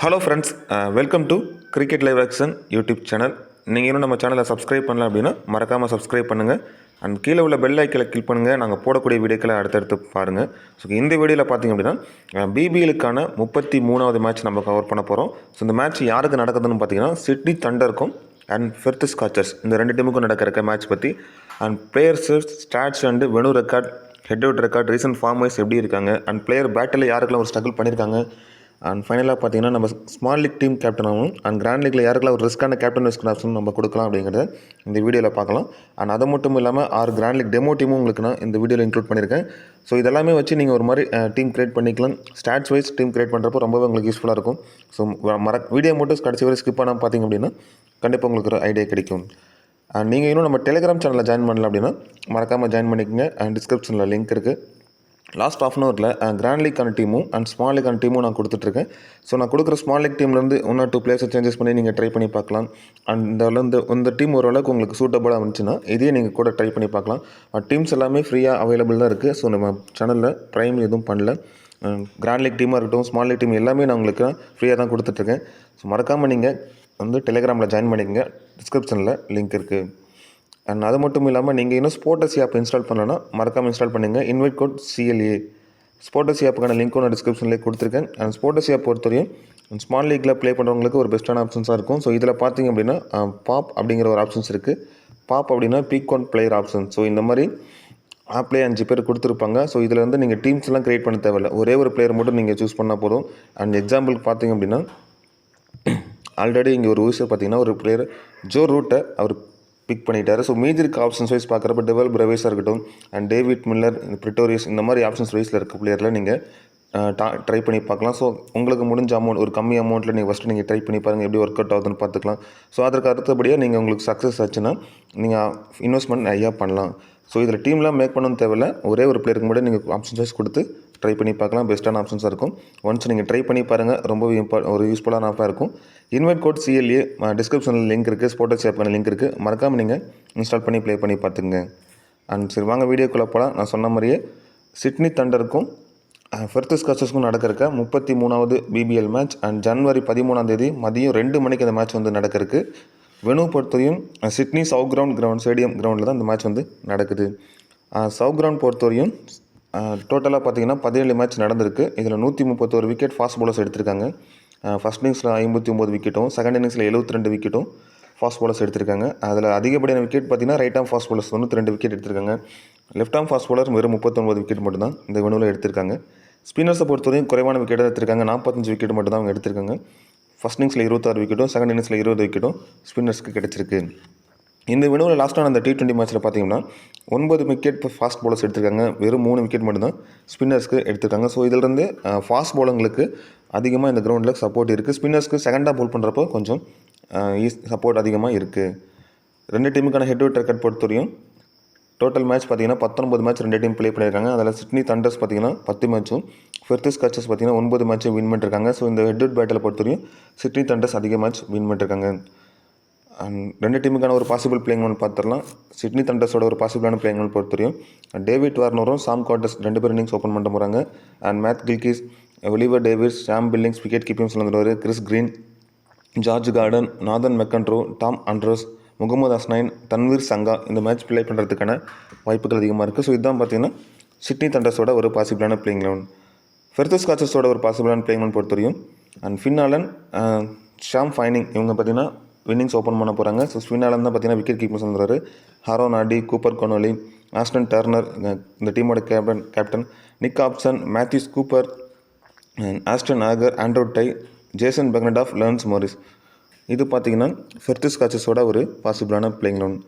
Hello friends, welcome to cricket live action YouTube channel. நீங்கள் இன்னும் நம்ம சேனலை சப்ஸ்கிரைப் பண்ணல அப்படின்னா மறக்காமல் சப்ஸ்கிரைப் பண்ணுங்கள். அண்ட் கீழே உள்ள பெல் ஐக்கனை கிளிக் பண்ணுங்கள். நாங்கள் போடக்கூடிய வீடியோக்களை அடுத்தடுத்து பாருங்கள். ஸோ இந்த வீடியோவில் பார்த்திங்க அப்படின்னா பிபிஎலுக்கான 33வது மேட்ச் நம்ம கவர் பண்ண போகிறோம். ஸோ இந்த மேட்ச் யாருக்கு நடக்குதுன்னு பார்த்தீங்கன்னா சிட்னி தண்டருக்கும் அண்ட் ஃபெர்த் ஸ்காச்சர்ஸ் இந்த ரெண்டு டீமுக்கும் நடக்கிற மேட்ச் பற்றி and players stats and venue record, head out record, recent form wise எப்படி இருக்காங்க அண்ட் பிளேயர் பேட்டில் யாருக்கெல்லாம் ஒரு ஸ்ட்ரகிள் பண்ணியிருக்காங்க அண்ட் ஃபைனலாக பார்த்தீங்கன்னா நம்ம ஸ்மால் லீக் டீம் கேப்டனாகவும் அண்ட் கிராண்ட் லீக்கில் யாருக்கெல்லாம் ஒரு ரிஸ்க்கான கேப்டன் வைஸ் ஆப்ஷன் நம்ம கொடுக்கலாம் அப்படிங்கிறத இந்த வீடியோவில் பார்க்கலாம். அண்ட் அது மட்டும் இல்லாமல் 6 கிராண்ட் லீக் டெமோ டீமும் உங்களுக்கு நான் இந்த வீடியோவில் இன்க்ளூட் பண்ணியிருக்கேன். ஸோ இதெல்லாமே வச்சு நீங்கள் ஒரு மாதிரி டீம் கிரியேட் பண்ணிக்கலாம். ஸ்டாட்ஸ் வைஸ் டீம் கிரியேட் பண்ணுறப்போ ரொம்பவே உங்களுக்கு யூஸ்ஃபுல்லாக இருக்கும். ஸோ வீடியோ மட்டும் கடைசி வரை ஸ்கிப் பண்ணாமல் பார்த்தீங்க அப்படின்னா கண்டிப்பாக உங்களுக்கு ஒரு ஐடியா கிடைக்கும். அண்ட் நீங்கள் இன்னும் நம்ம டெலிகிராம் சேனலில் ஜாயின் பண்ணல அப்படின்னா மறக்காமல் ஜாயின் பண்ணிக்கோங்க. அண்ட் டிஸ்கிரிப்ஷனில் லிங்க் இருக்குது. லாஸ்ட் ஆஃப் அன் ஹவரில் கிராண்ட் லீக்கான டீமும் அண்ட் ஸ்மால் லீக்கான டீமும் நான் கொடுத்துட்ருக்கேன். ஸோ நான் கொடுக்குற ஸ்மால் லீக் டீம்லேருந்து 1 or 2 பிளேயர்ஸை சேஞ்சஸ் பண்ணி நீங்கள் ட்ரை பண்ணி பார்க்கலாம். அண்ட் இந்த டீம் ஓரளவுக்கு உங்களுக்கு சூட்டபுளாக இருந்துச்சுன்னா இதையே நீங்கள் கூட ட்ரை பண்ணி பார்க்கலாம். டீம்ஸ் எல்லாமே ஃப்ரீயாக அவைலபிள் தான் இருக்குது. ஸோ நம்ம சேனலில் ப்ரைம் எதுவும் பண்ணல. கிராண்ட் லீக் டீமாக இருக்கட்டும், ஸ்மால் லீக் டீம் எல்லாமே நான் உங்களுக்கு ஃப்ரீயாக தான் கொடுத்துட்ருக்கேன். ஸோ மறக்காமல் நீங்கள் டெலிகிராமில் ஜாயின் பண்ணிக்கங்க. டிஸ்கிரிப்ஷனில் லிங்க் இருக்குது. அண்ட் அது மட்டும் இல்லாமல் நீங்கள் இன்னும் ஸ்போர்ட்டஸ் ஆப் இன்ஸ்டால் பண்ணலன்னா மறக்காமல் இன்ஸ்டால் பண்ணுங்கள். Invite code CLA. ஸ்போர்ட்டஸ் ஆப்புக்கான லிங்க்கும் நான் டிஸ்கிரிப்ஷன்லேயே கொடுத்துருக்கேன். அண்ட் ஸ்போர்ட்டஸ் ஆப் பொறுத்தவரையும் ஸ்மால் லீக்கில் ப்ளே பண்ணுறவங்களுக்கு ஒரு பெஸ்ட்டான ஆப்ஷன்ஸாக இருக்கும். ஸோ இதில் பார்த்திங்க அப்படின்னா பாப் அப்படிங்கிற ஒரு ஆப்ஷன்ஸ் இருக்குது. பாப் அப்படின்னா peak one player option. So இந்த மாதிரி ஆப்லேயே 5 பேர் கொடுத்துருப்பாங்க. ஸோ இதில் வந்து நீங்கள் டீம்ஸ்லாம் க்ரியேட் பண்ண தேவையில்லை. ஒரே ஒரு பிளேயர் மட்டும் நீங்கள் சூஸ் பண்ணால் போதும். அண்ட் எக்ஸாம்பிளுக்கு பார்த்திங்க அப்படின்னா ஆல்ரெடி இங்கே ஒரு யூஸர் பார்த்திங்கன்னா ஒரு பிளேயர் ஜோ ரூட்டை அவர் பிக் பண்ணிட்டார். ஸோ மீதி இருக்க ஆப்ஷன்ஸ் வைஸ் பார்க்குறப்ப டெவல் பிரவேஸாக இருக்கட்டும் அண்ட் டேவிட் மில்லர், பிரிட்டோரியஸ் இந்த மாதிரி ஆப்ஷன்ஸ் வைஸில் இருக்க பிளேயரில் நீங்கள் ட்ரை பண்ணி பார்க்கலாம். ஸோ உங்களுக்கு முடிஞ்ச அமௌண்ட் ஒரு கம்மி அமௌண்ட்டில் நீங்கள் ஃபஸ்ட்டு நீங்கள் ட்ரை பண்ணி பாருங்கள் எப்படி ஒர்க் அவுட் ஆகுதுன்னு பார்த்துக்கலாம். ஸோ அதற்கு அடுத்தபடியாக நீங்கள் உங்களுக்கு சக்ஸஸ் ஆச்சுன்னா நீங்கள் இன்வெஸ்ட்மெண்ட் நிறையா பண்ணலாம். ஸோ இதில் டீம்லாம் மேக் பண்ணணும் தேவையில்லை. ஒரே ஒரு பிளேயருக்கு மட்டும் நீங்கள் ஆப்ஷன்ஸ் வைஸ் கொடுத்து ட்ரை பண்ணி பார்க்கலாம். பெஸ்ட்டான ஆப்ஷன்ஸாக இருக்கும். ஒன்ஸ் நீங்கள் ட்ரை பண்ணி பாருங்கள். ரொம்பவே ஒரு யூஸ்ஃபுல்லான ஆஃபாக இருக்கும். இன்வைட் கோட் CLA டிஸ்கிரிப்ஷனில் லிங்க் இருக்குது. ஸ்போர்ட்டஸ் ஆப்புக்கான லிங்க் இருக்குது. மறக்காமல் நீங்கள் இன்ஸ்டால் பண்ணி ப்ளே பண்ணி பார்த்துங்க. அண்ட் சரி வாங்க வீடியோக்குள்ளே போகலாம். நான் சொன்ன மாதிரியே சிட்னி தண்டருக்கும் ஃபெர்த் ஸ்காச்சர்ஸ்க்கும் நடக்கிறக்க 33வது BBL மேட்ச் அண்ட் ஜனவரி 13ஆம் மதியம் 2 மணிக்கு அந்த மேட்ச் வந்து நடக்கிறதுக்கு வெனு பொறுத்தவரையும் சிட்னி சவுத் கிரவுண்ட் ஸ்டேடியம் கிரவுண்டில் தான் இந்த மேட்ச் வந்து நடக்குது. சவுத் கிரவுண்ட் பொறுத்தவரையும் டோட்டலாக பார்த்தீங்கன்னா 17 மேட்ச் நடந்திருக்கு. இதில் 131 விக்கெட் ஃபாஸ்ட் பவுலர்ஸ் எடுத்திருக்காங்க. ஃபஸ்ட் இன்னிங்ஸில் 59 விக்கெட்டும், செகண்ட் இன்னிங்ஸில் 72 விக்கெட்டும் ஃபாஸ்ட் பவுலர்ஸ் எடுத்திருக்காங்க. அதில் அதிகப்படியான விக்கெட் பார்த்தீங்கன்னா ரைட் ஆம் ஃபாஸ்ட் பவுலர்ஸ் 92 விக்கெட் எடுத்திருக்காங்க. லெஃப்ட் ஆம் ஃபாஸ்ட் பவுலர் வெறும் 39 விக்கெட் மட்டும் தான் இந்த வெனுவில் எடுத்திருக்காங்க. ஸ்பின்னர்ஸை பொறுத்தவரையும் குறைவான விக்கெட் எடுத்திருக்காங்க. 45 விக்கெட் மட்டும் தான் அவங்க எடுத்திருக்காங்க. ஃபஸ்ட் இன்னிங்ஸில் 26 விக்கெட்டும், செகண்ட் இன்னிங்ஸில் 20 விக்கெட்டும் ஸ்பின்னர்ஸ்க்கு கிடச்சிருக்கு. இந்த வினுவில் லாஸ்ட்டான அந்த T20 மேட்ச்சில் பார்த்தீங்கன்னா 9 விக்கெட் ஃபாஸ்ட் பவுலர்ஸ் எடுத்திருக்காங்க. வெறும் 3 விக்கெட் மட்டும்தான் ஸ்பின்னர்ஸ்க்கு எடுத்திருக்காங்க. ஸோ இதிலிருந்து ஃபாஸ்ட் பவுலங்களுக்கு அதிகமாக இந்த கிரவுண்டில் சப்போர்ட் இருக்குது. ஸ்பின்னர்ஸ்க்கு செகண்டாக பவுல் பண்ணுறப்போ கொஞ்சம் சப்போர்ட் அதிகமாக இருக்குது. ரெண்டு டீமுக்கான ஹெட் அவுட் ரெக்கார்ட் பொறுத்தவரையும் டோட்டல் மேட்ச் பார்த்தீங்கன்னா 19 மேட்ச் ரெண்டு டீம் ப்ளே பண்ணியிருக்காங்க. அதில் சிட்னி தண்டர்ஸ் பார்த்தீங்கன்னா 10 மேட்சும், ஃபெர்த் ஸ்காச்சர்ஸ் பார்த்தீங்கன்னா 9 மேட்சும் வின் பண்ணியிருக்காங்க. ஸோ இந்த ஹெட் அவுட் பேட்டில் பொறுத்தவரையும் சிட்னி தண்டர்ஸ் அதிக மேட்ச் வின் பண்ணியிருக்காங்க. அண்ட் ரெண்டு டீமுக்கான ஒரு பாசிபிள் பிளேயிங் ஒன் பார்த்துடலாம். சிட்னி தண்டர்ஸோட ஒரு பாசிபிளான பிளேயிங் ஒன் பொறுத்தவரையும் டேவிட் வார்னரும் சாம் கார்டஸ் 2 பேர் இன்னிங்ஸ் ஓப்பன் பண்ண போகிறாங்க. And Matt Gilkes, Oliver Davies, Sam Billings wicket keeping சொல்லுறவர், Chris Green, George Garton, Nathan McAndrew, Tom Andrews, Mohammad Hasnain, Tanveer Sangha இந்த மேட்ச் ப்ளே பண்ணுறதுக்கான வாய்ப்புகள் அதிகமாக இருக்குது. ஸோ இதுதான் பார்த்தீங்கன்னா சிட்னி தண்டர்ஸோட ஒரு பாசிபிளான பிளேயிங் லெவன். ஃபெர்த் ஸ்காச்சர்ஸோட ஒரு பாசிபிளான பிளேயிங் லெவன் பொறுத்தவரையும் அண்ட் ஃபின் ஆலன், ஷாம் ஃபைனிங் இவங்க பார்த்தீங்கன்னா இன்னிங்ஸ் ஓப்பன் பண்ண போகிறாங்க. ஸோ ஸ்பின் ஆலன் தான் பார்த்தீங்கன்னா விக்கெட் கீப்பர் சொல்கிறாரு. ஹாரோன் ஆடி, கூப்பர் கொனோலி, ஆஸ்டன் டர்னர் இந்த டீமோட captain, Nick Hobson, Matthews Cooper, Ashton Agar, Andrew Tye, Jason Behrendorff, Lance Morris. இது பார்த்தீங்கன்னா ஃபெர்த் ஸ்காச்சர்ஸோட ஒரு பாசிபிளான பிளேயிங் லெவன்.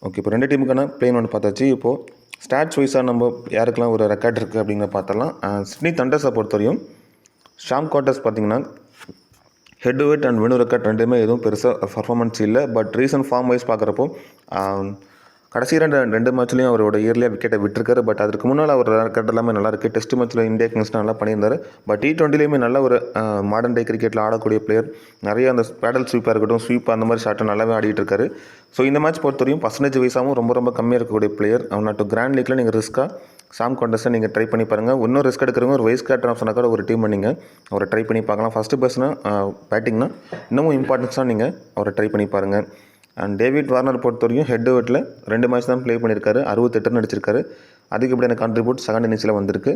ஓகே, இப்போ ரெண்டு டீமுக்கான பிளேயிங் லெவன் பார்த்தாச்சு. இப்போது ஸ்டாட்ஸ் வைஸாக நம்ம யாருக்கெல்லாம் ஒரு ரெக்கார்ட் இருக்குது அப்படிங்கிற பார்த்தலாம். சிட்னி தண்டர்ஸை பொறுத்தவரையும் ஷாம் கார்டஸ் பார்த்தீங்கன்னா head weight and venue record ரெண்டுமே எதுவும் பெருசாக பர்ஃபார்மன்ஸ் இல்லை. பட் ரீசன்ட் ஃபார்ம் வைஸ் பார்க்குறப்போ கடைசி ரெண்டு மேட்ச்லேயும் அவரோட இயர்லியாக விக்கெட்டை விட்டுருக்காரு. பட் அதுக்கு முன்னால் அவர் ரெக்கார்ட் எல்லாமே நல்லா இருக்குது. டெஸ்ட் மேட்ச்சில் இந்தியா கிங்ஸ்லாம் நல்லா பண்ணியிருந்தார். பட் T20லேயுமே நல்ல ஒரு மாடர்ன் டே கிரிக்கெட்டில் ஆடக்கூடிய பிளேயர். நிறைய அந்த பேடல் ஸ்வீப்பாக இருக்கட்டும், ஸ்வீப் அந்த மாதிரி ஷாட்டை நல்லாவே ஆடிட்டு இருக்காரு. ஸோ இந்த மேட்ச் பொறுத்தவரையும் பர்சன்டேஜ் வைஸாகவும் ரொம்ப கம்மியாக இருக்கக்கூடிய பிளேயர். அவன் கிராண்ட் லீக்கில் நீங்கள் ரிஸ்க்காக சாம் கான்டெஸ்ட்டை நீங்கள் ட்ரை பண்ணி பாருங்கள். இன்னும் ரிஸ்க் எடுக்கிறவங்க ஒரு வைஸ் கேப்டன் ஆப்ஷனாக கூட ஒரு டீமை நீங்கள் அவரை ட்ரை பண்ணி பார்க்கலாம். ஃபஸ்ட்டு பர்சனாக பேட்டிங்னா இன்னமும் இம்பார்ட்டன்ஸாக நீங்கள் அவரை ட்ரை பண்ணி பாருங்கள். அண்ட் டேவிட் வார்னர் பொறுத்த வரைக்கும் ஹெட் டு ஹெட்டில் 2 மேட்ச் தான் ப்ளே பண்ணியிருக்காரு, 68 ரன் அடிச்சிருக்காரு. அதிகப்படியான கான்ட்ரிபியூட் செகண்ட் இன்னிங்ஸில் வந்திருக்கு.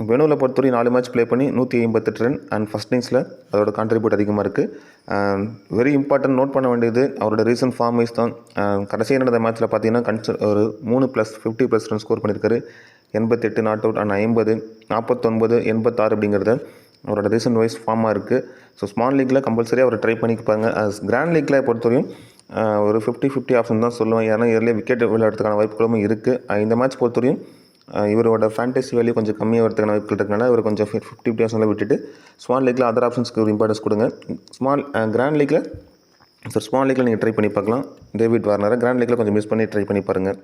வெனுவில் பொறுத்தவரைக்கும் 4 மேட்ச் ப்ளே பண்ணி 158 ரன் அண்ட் ஃபஸ்ட் இன்னிங்ஸில் அதோட கான்ட்ரிபியூட் அதிகமாக இருக்குது. வெரி இம்பார்ட்டன்ட் நோட் பண்ண வேண்டியது அவரோட ரீசன்ட் ஃபார்ம் வைஸ் தான். கடைசியாக நடந்த மேட்ச்சில் பார்த்தீங்கன்னா ஒரு 3+50+ ரன் ஸ்கோர் பண்ணியிருக்காரு. 88 நாட் அவுட் அண்ட் 50, 49, 86 அப்படிங்கிறது அவரோட ரீசன்ட் வைஸ் ஃபார்மாக இருக்குது. ஸோ ஸ்மால் லீக்கில் கம்பல்சரியாக அவரை ட்ரை பண்ணிப்பாங்க. கிராண்ட் லீக்கில் பொறுத்தவரையும் ஒரு 50-50 ஆப்ஷன் தான் சொல்லுவேன். ஏன்னா இயர்லேயே விக்கெட் விளையாடுறதுக்கான வாய்ப்புகளும் இருக்குது. இந்த மேட்ச் பொறுத்தவரையும் இவரோட ஃபேண்டசி வேல்யூ கொஞ்சம் கம்மியாக வரதுக்கான வாய்ப்புகள் இருக்கனால இவர் கொஞ்சம் 50% விட்டுட்டு ஸ்மால் லீக்கில் அதர் ஆப்ஷன்ஸ்க்கு ஒரு இம்பார்ட்டன்ஸ் கொடுங்க. கிராண்ட் லீக்கில் ஸ்மால் லீக்கில் நீங்கள் ட்ரை பண்ணி பார்க்கலாம். டேவிட் வார்னரை கிராண்ட் லீக்கில் கொஞ்சம் மிஸ் பண்ணி ட்ரை பண்ணி பாருங்கள்.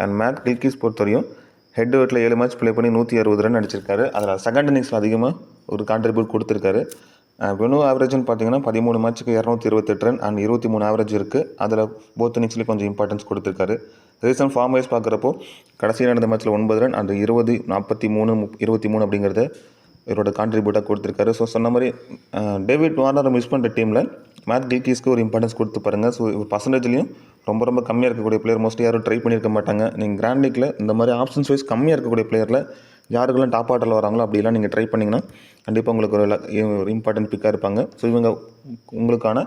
அண்ட் மேட் கில்கிஸ் பொறுத்தவரையும் ஹெட் டு ஹெட்டில் 7 மேட்ச் ப்ளே பண்ணி 160 ரன் அடிச்சிருக்காரு. அதில் செகண்ட் இன்னிங்ஸில் அதிகமாக ஒரு கான்ட்ரிபியூட் கொடுத்துருக்காரு. வெனு ஆவரேஜ்னு பார்த்தீங்கன்னா 13 மேட்ச்சுக்கு 228 ரன் அண்ட் 23 ஆவரேஜ் இருக்குது. அதில் போத் இன்னிங்ஸ்லேயும் கொஞ்சம் இம்பார்ட்டன்ஸ் கொடுத்துருக்காரு. ரீசன்ட் ஃபார்ம் வைஸ் பார்க்குறப்போ கடைசியாக நடந்த மேட்ச்சில் 9 ரன் அண்ட் 20, 43, 23 அப்படிங்கிறத இவரோட கான்ட்ரிபியூட்டாக கொடுத்துருக்காரு. ஸோ சொன்ன மாதிரி டேவிட் வார்னரை மிஸ் பண்ணுற டீமில் மேட் கில்கிஸ்க்கு ஒரு இம்பார்ட்டன்ஸ் கொடுத்து பாருங்கள். ஸோ பர்சன்டேஜ்லையும் ரொம்ப கம்மியாக இருக்கக்கூடிய பிளேயர் மோஸ்ட்லி யாரும் ட்ரை பண்ணியிருக்க மாட்டாங்க. நீங்கள் கிராண்ட் லீக்கில் இந்த மாதிரி ஆப்ஷன்ஸ் வைஸ் கம்மியாக இருக்கக்கூடிய பிளேயரில் யாருக்கெல்லாம் டாப் ஆர்டரில் வராங்களோ அப்படிலாம் நீங்கள் ட்ரை பண்ணிங்கன்னா கண்டிப்பாக உங்களுக்கு ஒரு இம்பார்ட்டன்ட் பிக்காக இருப்பாங்க. ஸோ இவங்க உங்களுக்கான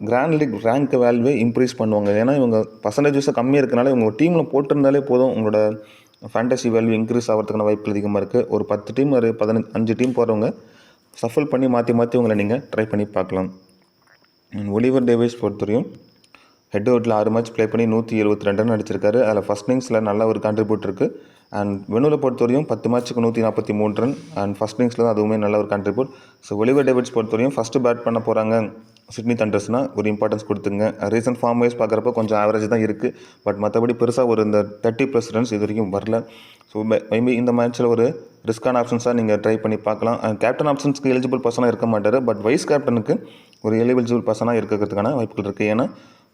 கிராண்ட் லீக் ரேங்க் வேல்யூவே இன்க்ரீஸ் பண்ணுவாங்க. ஏன்னா இவங்க பர்சன்டேஜ் வைஸாக கம்மியாக இருக்கனால இவங்க டீமில் போட்டிருந்தாலே போதும் உங்களோட ஃபேண்டசி வேல்யூ இன்க்ரீஸ் ஆகிறதுக்கான வாய்ப்புகள் அதிகமாக இருக்குது. ஒரு 10 டீம் ஒரு 15 டீம் போகிறவங்க சஃபல் பண்ணி மாற்றி உங்களை நீங்கள் ட்ரை பண்ணி பார்க்கலாம். ஒலிவர் டேவிஸ் பொறுத்தவரையும் ஹெட் டு ஹெட்டில் 6 மேட்ச் ப்ளே பண்ணி 172 ரன் அடிச்சிருக்காரு. அதில் ஃபஸ்ட் இன்னிங்ஸில் நல்ல ஒரு கான்ட்ரிபியூட் இருக்குது. அண்ட் வெனுவில் பொறுத்தவரையும் 10 மேட்ச்சுக்கு 143 ரன் அண்ட் ஃபஸ்ட் இன்னிங்ஸில் தான் அதுவுமே நல்ல ஒரு கான்ட்ரிபியூட். ஸோ ஒலிவர் டேவிட்ஸ் பொறுத்தவரையும் ஃபஸ்ட்டு பேட் பண்ண போகிறாங்க சிட்னி தண்டர்ஸ்னால் ஒரு இம்பார்ட்டன்ஸ் கொடுத்துங்க. ரீசன்ட் ஃபார்ம் வைஸ் பார்க்குறப்போ கொஞ்சம் ஆவரேஜ் தான் இருக்குது. பட் மற்றபடி பெருசாக ஒரு இந்த 30+ ரன்ஸ் இது வரைக்கும் வரல. ஸோ மேபி இந்த மேட்ச்சில் ஒரு ரிஸ்கான ஆப்ஷன்ஸாக நீங்கள் ட்ரை பண்ணி பார்க்கலாம். கேப்டன் ஆப்ஷன்ஸ்க்கு எலிஜிபிள் பர்சனாக இருக்க மாட்டார். பட் வைஸ் கேப்டனுக்கு ஒரு எலிஜிபிள் பர்சனாக இருக்கிறதுக்கான வாய்ப்புகள் இருக்குது. ஏன்னா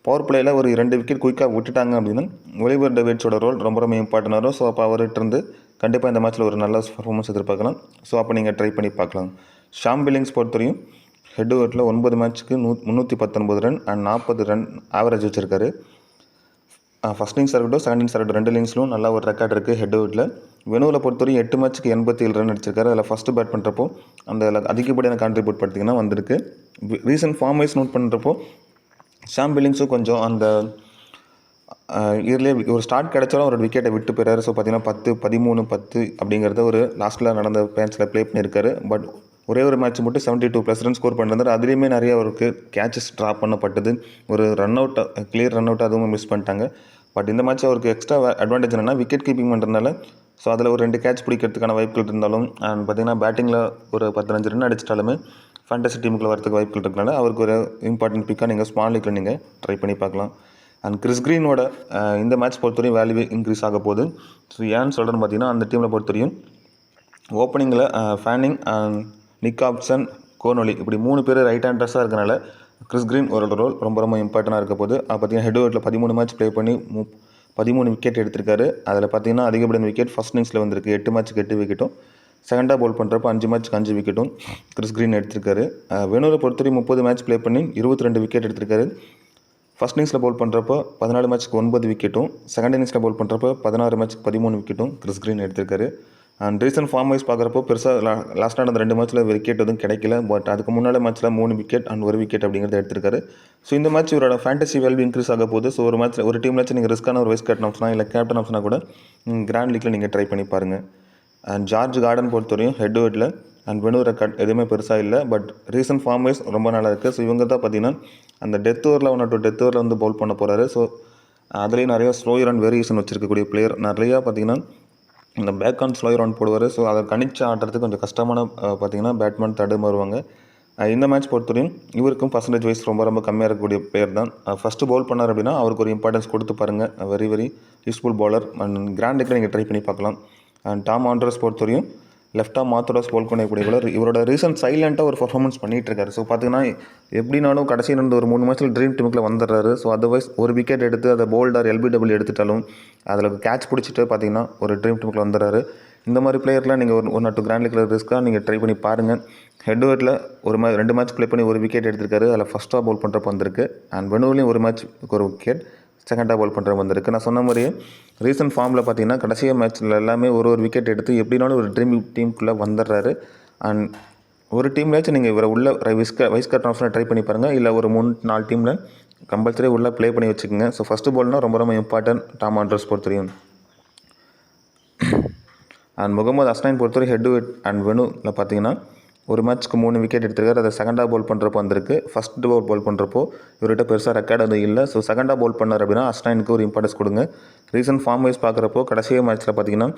பவர் பிளேயில் ஒரு 2 விக்கெட் குயிக்காக விட்டுட்டாங்க அப்படின்னா ஒலிவர் டேவிட்ஸோட ரோல் ரொம்ப இம்பார்ட்டன்ட் வரும். ஸோ அப்போ அவர்கிட்ட இருந்து கண்டிப்பாக இந்த மேட்ச்சில் ஒரு நல்ல பர்ஃபார்மன்ஸ் எதிர்பார்க்கலாம். ஸோ அப்போ நீங்கள் ட்ரை பண்ணி பார்க்கலாம். ஷாம் பில்லிங்ஸ் பொறுத்தவரையும் ஹெட் டு ஹெட்டில் 9 மேட்ச்சுக்கு 319 ரன் அண்ட் 40 ரன் ஆவரேஜ் வச்சுருக்காரு. ஃபஸ்ட் இன்னிங்ஸ் இருக்கட்டும் செகண்ட் இன்னிங்ஸ் இருக்கட்டும் 2 இன்னிங்ஸ்லும் நல்ல ஒரு ரெக்கார்ட் இருக்குது ஹெட் டு ஹெட்டில். வெனுவில் பொறுத்தவரையும் 8 மேட்ச்சுக்கு 87 ரன் அடிச்சிருக்காரு. அதில் ஃபஸ்ட்டு பேட் பண்ணுறப்போ அந்த அதிகப்படியான கான்ட்ரிபியூட் பார்த்திங்கன்னா வந்திருக்கு. ரீசன்ட் ஃபார்ம் வைஸ் நோட் பண்ணுறப்போ ஷாம் பில்லிங்ஸும் கொஞ்சம் அந்த இயர்லேயே ஒரு ஸ்டார்ட் கிடச்சாலும் ஒரு விக்கெட்டை விட்டு போயிறாரு. ஸோ பார்த்தீங்கன்னா 10, 13, 10 அப்படிங்கிறத ஒரு லாஸ்ட்டில் நடந்த மேட்ச்சில் ப்ளே பண்ணியிருக்காரு. பட் ஒரே ஒரு மேட்ச் மட்டும் 72+ ரன் ஸ்கோர் பண்ணிருந்தார். அதுலேயுமே நிறைய அவருக்கு கேட்சஸ் ட்ராப் பண்ணப்பட்டது. ஒரு கிளியர் ரன் அவுட் அதுவும் மிஸ் பண்ணிட்டாங்க. பட் இந்த மேட்ச் அவருக்கு எக்ஸ்ட்ரா அட்வான்டேஜ் என்னென்னா விக்கெட் கீப்பிங் பண்ணுறதுனால ஸோ அதில் ஒரு 2 கேட்ச் பிடிக்கிறதுக்கான வாய்ப்புகள் இருந்தாலும் அண்ட் பார்த்திங்கன்னா பேட்டிங்கில் ஒரு 15 ரன் அடிச்சிட்டாலுமே ஃபேண்டசி டீமுக்குள்ள வரதுக்கு வாய்ப்புகள் இருக்கனால அவருக்கு ஒரு இம்பார்ட்டன்ட் பிக்காக நீங்கள் ஸ்மால் லீக்கில் நீங்கள் ட்ரை பண்ணி பார்க்கலாம். அண்ட் கிறிஸ் கிரீனோட இந்த மேட்ச் பொறுத்தவரையும் வேல்யூ இன்க்ரீஸ் ஆக போகுது. ஸோ ஏன்னு சொல்கிறேன்னு பார்த்தீங்கன்னா அந்த டீமில் பொறுத்தவரையும் ஓப்பனிங்கில் Fanning and Nick Hobson, Connolly இப்படி 3 பேர் ரைட் ஹேண்டர்ஸாக இருக்கனால கிறிஸ் கிரீன் ஒரு ரோல் ரொம்ப இம்பார்ட்டண்டாக இருக்க போது. பார்த்தீங்கன்னா ஹெட் டு ஹெட்டில் 13 மேட்ச் ப்ளே பண்ணி 13 விக்கெட் எடுத்திருக்காரு. அதில் பார்த்தீங்கன்னா அதிகப்படியான விக்கெட் ஃபஸ்ட் இன்னிங்ஸில் வந்திருக்கு. 8 மேட்ச்சுக்கு 8 விக்கெட்டும் செகண்டாக பவுல் பண்ணுறப்போ 5 மேட்ச்சுக்கு 5 விக்கெட்டும் கிறிஸ் கிரீன் எடுத்திருக்காரு. வெனுவில் பொறுத்தவரையும் 30 மேட்ச் ப்ளே பண்ணி 22 விக்கெட் எடுத்திருக்காரு. ஃபஸ்ட் இன்னிங்ஸில் பவுல் பண்ணுறப்போ 14 மேட்ச்சுக்கு 9 விக்கெட்டும் செகண்ட் இன்னிங்ஸில் பவுல் பண்ணுறப்போ 16 மேட்ச்சுக்கு 13 விக்கெட்டும் கிறிஸ் கிரீன் எடுத்திருக்காரு. அண்ட் ரீசன்ட் ஃபார்ம் வைஸ் பார்க்குறப்போ பெருசாக லாஸ்ட்டாக நடந்த 2 மேட்ச்சில் விக்கெட் எதுவும் கிடைக்கல. பட் அதுக்கு முன்னாடி மேட்ச்சில் 3 விக்கெட் அண்ட் 1 விக்கெட் அப்படிங்கிறத எடுத்திருக்காரு. ஸோ இந்த மேட்ச் இவரோட ஃபேண்டசி வேல்யூ இன்க்ரீஸ் ஆக போகுது. ஸோ ஒரு மேட்ச்சில் ஒரு டீம்லாச்சும் நீங்கள் ரிஸ்க்கான ஒரு வைஸ் கேப்டன் ஆப்ஷனாக இல்லை கேப்டன் ஆப்ஷனாக கூட கிராண்ட் லீக்கில் நீங்கள் ட்ரை பண்ணி பாருங்கள். அண்ட் ஜார்ஜ் கார்டன் பொறுத்தவரையும் ஹெட் டு ஹெட்டில் அண்ட் வெனு ரெக்கார்ட் எதுவுமே பெருசாக இல்லை. பட் ரீசன்ட் ஃபார்ம் வைஸ் ரொம்ப நல்லா இருக்குது. ஸோ இவங்க தான் பார்த்தீங்கன்னா அந்த டெத் ஓவரில் 1 or 2 டெத் ஓவரில் வந்து பவுல் பண்ண போகிறாரு. ஸோ அதுலேயும் நிறையா ஸ்லோயர் அண்ட் வேரியேஷன் வச்சுருக்கக்கூடிய பிளேயர் நிறையா பார்த்தீங்கன்னா இந்த பேக் ஆன் ஸ்லோயர் ரன் போடுவார். ஸோ அதை கணிச்சு ஆடுறதுக்கு கொஞ்சம் கஷ்டமான பார்த்தீங்கன்னா பேட்மேன் தடுமாறுவாங்க. இந்த மேட்ச் பொறுத்தவரையும் இவருக்கும் பர்சன்டேஜ் வைஸ் ரொம்ப கம்மியாக இருக்கக்கூடிய பிளேயர் தான். ஃபஸ்ட்டு பவுல் பண்ணார் அப்படின்னா அவருக்கு ஒரு இம்பார்ட்டன்ஸ் கொடுத்து பாருங்கள். Very useful bowler. And grand லீக்கில் நீங்கள் ட்ரை பண்ணி பார்க்கலாம். அண்ட் டாம் ஆண்ட்ரஸ் பொறுத்தவரையும் லெஃப்ட் ஆம் ஆர்த்தடாக்ஸ் போல் பண்ணக்கூடிய bowler. இவரோட ரீசன்ட் சைலண்ட்டாக ஒரு பர்ஃபார்மன்ஸ் பண்ணிகிட்டு இருக்காரு. ஸோ பார்த்தீங்கன்னா எப்படினாலும் கடைசி நடந்த ஒரு 3 மேட்ச்சில் ட்ரீம் டீமுக்குள்ள வந்துடுறாரு. ஸோ அதர்வைஸ் ஒரு விக்கெட் எடுத்து அதை போல்டார் எல்பிடபிள்யூ எடுத்துட்டாலும் அதில் கேட்ச் பிடிச்சிட்டு பார்த்தீங்கன்னா ஒரு ட்ரீம் டீமுக்குள்ள வந்துடுறாரு. இந்த மாதிரி பிளேயர்லாம் நீங்கள் ஒரு 1 or 2 கிராண்ட் லீக்ல ரிஸ்க்காக நீங்கள் ட்ரை பண்ணி பாருங்கள். ஹெட்வர்ட்டில் 2 மேட்ச் ப்ளே பண்ணி ஒரு விக்கெட் எடுத்திருக்காரு. அதில் ஃபஸ்ட்டாக பவுல் பண்ணுறப்ப வந்திருக்கு. அண்ட் வெனூர்லேயும் ஒரு மேட்ச் ஒரு விக்கெட் செகண்டாக பவுல் பண்ணுறப்ப வந்திருக்கு. நான் சொன்ன மாதிரியே ரீசன்ட் ஃபார்மில் பார்த்தீங்கன்னா கடைசியாக மேட்ச்சில் எல்லாமே ஒரு விக்கெட் எடுத்து எப்படினாலும் ஒரு ட்ரீம் டீமுக்குள்ளே வந்துடுறாரு. அண்ட் ஒரு டீம்லேயாச்சும் நீங்கள் இவரை உள்ள வைஸ் கேப்டன் ஆப்ஷனை ட்ரை பண்ணி பாருங்கள். இல்லை ஒரு 3-4 டீமில் கம்பல்சரி உள்ளே ப்ளே பண்ணி வச்சுக்கோங்க. ஸோ ஃபஸ்ட்டு பால்னால் ரொம்ப இம்பார்ட்டன்ட் டாம் ஆண்ட்ரூஸ் பொறுத்தவரையும். அண்ட் முகமது அஸ்னான் பொறுத்தவரை ஹெட்வர்ட் அண்ட் வெனூவில் பார்த்தீங்கன்னா ஒரு மேட்ச்க்கு 3 விக்கெட் எடுத்திருக்காரு. அதை செகண்டாக பவுல் பண்ணுறப்போ வந்திருக்கு. ஃபஸ்ட்டு பவுல் பண்ணுறப்போ இவர்கிட்ட பெருசாக ரெக்கார்டு அது இல்லை. ஸோ செகண்டாக பவுல் பண்ணார் அப்படின்னா அஸ்னானுக்கு ஒரு இம்பார்ட்டன்ஸ் கொடுங்க. ரீசன்ட் ஃபார்ம் வைஸ் பார்க்குறப்போ கடைசியாக மேட்ச்சில் பார்த்தீங்கன்னா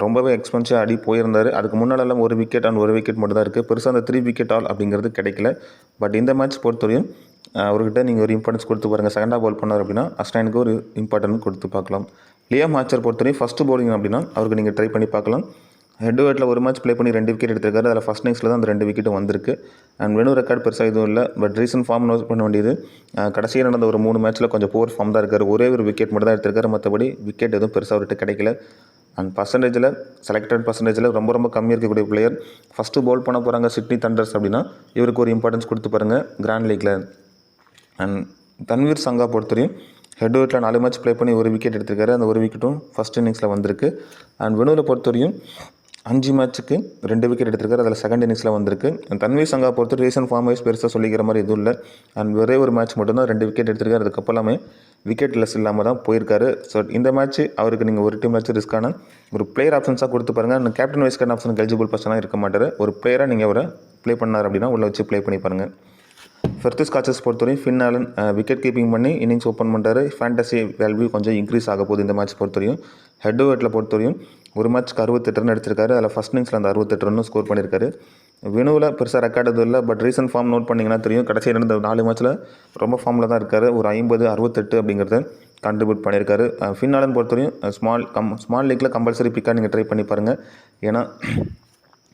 ரொம்பவே எக்ஸ்பென்சிவ் அடி போயிருந்தார். அதுக்கு முன்னாலெல்லாம் ஒரு விக்கெட் அண்ட் ஒரு விக்கெட் மட்டும் தான் இருக்குது. பெருசாக அந்த 3 விக்கெட் ஆல் அப்படிங்கிறது கிடைக்கல. பட் இந்த மேட்ச் பொறுத்தவரையும் அவர்கிட்ட நீங்கள் ஒரு இம்பார்ட்டன்ஸ் கொடுத்து பாருங்கள். செகண்டாக பவுல் பண்ணார் அப்படின்னா அஸ்னானுக்கு ஒரு இம்பார்ட்டன்ஸ் கொடுத்து பார்க்கலாம். லியாம் ஆர்ச்சர் பொறுத்தவரையும் ஃபஸ்ட்டு பவுலிங் அப்படின்னா அவருக்கு நீங்கள் ட்ரை பண்ணி பார்க்கலாம். ஹெட்வர்ட்டில் ஒரு மேட்ச் ப்ளே பண்ணி 2 விக்கெட் எடுத்திருக்காரு. அதில் ஃபஸ்ட் இன்னிங்ஸில் தான் அந்த 2 விக்கெட்டும் வந்திருக்கு. அண்ட் வெனூ ரெக்கார்ட் பெருசாக எதுவும் இல்லை. பட் ரீசன்ட் ஃபார்ம் நோட் பண்ண வேண்டியது கடைசியாக நடந்த ஒரு 3 மேட்ச்சில் கொஞ்சம் புவர் ஃபார்ம் தான் இருக்கார். ஒரே ஒரு விக்கெட் மட்டும் தான் எடுத்திருக்காரு. மற்றபடி விக்கெட் எதுவும் பெருசாக அவர்கிட்ட கிடைக்கல. அண்ட் பர்சன்டேஜில் செலக்டட் பர்சன்டேஜில் ரொம்ப கம்மியாக இருக்கக்கூடிய பிளேயர். ஃபஸ்ட்டு பவுல் பண்ண போகிறாங்க சிட்னி தண்டர்ஸ் அப்படின்னா இவருக்கு ஒரு இம்பார்ட்டன்ஸ் கொடுத்து பாருங்கள் கிராண்ட் லீக்கில். அண்ட் தன்வீர் சங்கா பொறுத்தவரையும் ஹெட்வர்ட்டில் 4 மேட்ச் ப்ளே பண்ணி ஒரு விக்கெட் எடுத்திருக்காரு. அந்த ஒரு விக்கெட்டும் ஃபஸ்ட் இன்னிங்ஸில் வந்திருக்கு. அண்ட் வெனூவில் பொறுத்தவரையும் 5 மேட்ச்சுக்கு 2 விக்கெட் எடுத்திருக்காரு. அதில் செகண்ட் இன்னிங்ஸில் வந்திருக்கு. தன்வீர் சங்கா பொறுத்து ரீசன்ட் ஃபார்ம் வைஸ் பெருசாக சொல்லிக்கிற மாதிரி எதுவும் இல்லை. அண்ட் ஒரே ஒரு மேட்ச் மட்டும்தான் 2 விக்கெட் எடுத்திருக்காரு. அதுக்கப்புறமே விக்கெட் லெஸ் இல்லாமல் தான் போயிருக்காரு. ஸோ இந்த மேட்ச் அவருக்கு நீங்கள் ஒரு டீம் மேட்ச் ரிஸ்க்கான ஒரு பிளேயர் ஆப்ஷன்ஸாக கொடுத்து பாருங்கள். அந்த கேப்டன் வைஸ் கேப்டன் ஆப்ஷனுக்கு எலிஜிபிள் பர்சனாக இருக்க மாட்டார். ஒரு பிளேயராக நீங்கள் அவரை ப்ளே பண்ணார் அப்படின்னா உள்ளே வச்சு ப்ளே பண்ணி பாருங்கள். ஃபெர்த்திஸ் காச்சஸ் பொறுத்தவரையும் ஃபின் ஆலன் விக்கெட் கீப்பிங் பண்ணி இன்னிங்ஸ் ஓப்பன் பண்ணுறாரு. ஃபேண்டசி வேல்யூ கொஞ்சம் இன்க்ரீஸ் ஆக போகுது இந்த மேட்ச் பொறுத்தவரையும். ஹெட்வர்ட்டில் பொறுத்தவரையும் ஒரு மேட்ச்க்கு 68 ரன் எடுத்திருக்காரு. அதில் ஃபஸ்ட் இன்னிங்ஸில் அந்த 68 ரன்னும் ஸ்கோர் பண்ணியிருக்காரு. வெனூவில் பெருசாக ரெக்கார்டு எதுவும் இல்லை. பட் ரீசன்ட் ஃபார்ம் நோட் பண்ணிங்கன்னா தெரியும். கடைசியில் நடந்த 4 மேட்ச்சில் ரொம்ப ஃபார்மில் தான் இருக்கார். ஒரு 50, 68 அப்படிங்கிறத கான்ட்ரிபியூட் பண்ணியிருக்காரு. ஃபின் ஆலன் பொறுத்தவரையும் ஸ்மால் லீக்கில் கம்பல்சரி பிக்காக நீங்கள் ட்ரை பண்ணி பாருங்கள். ஏன்னா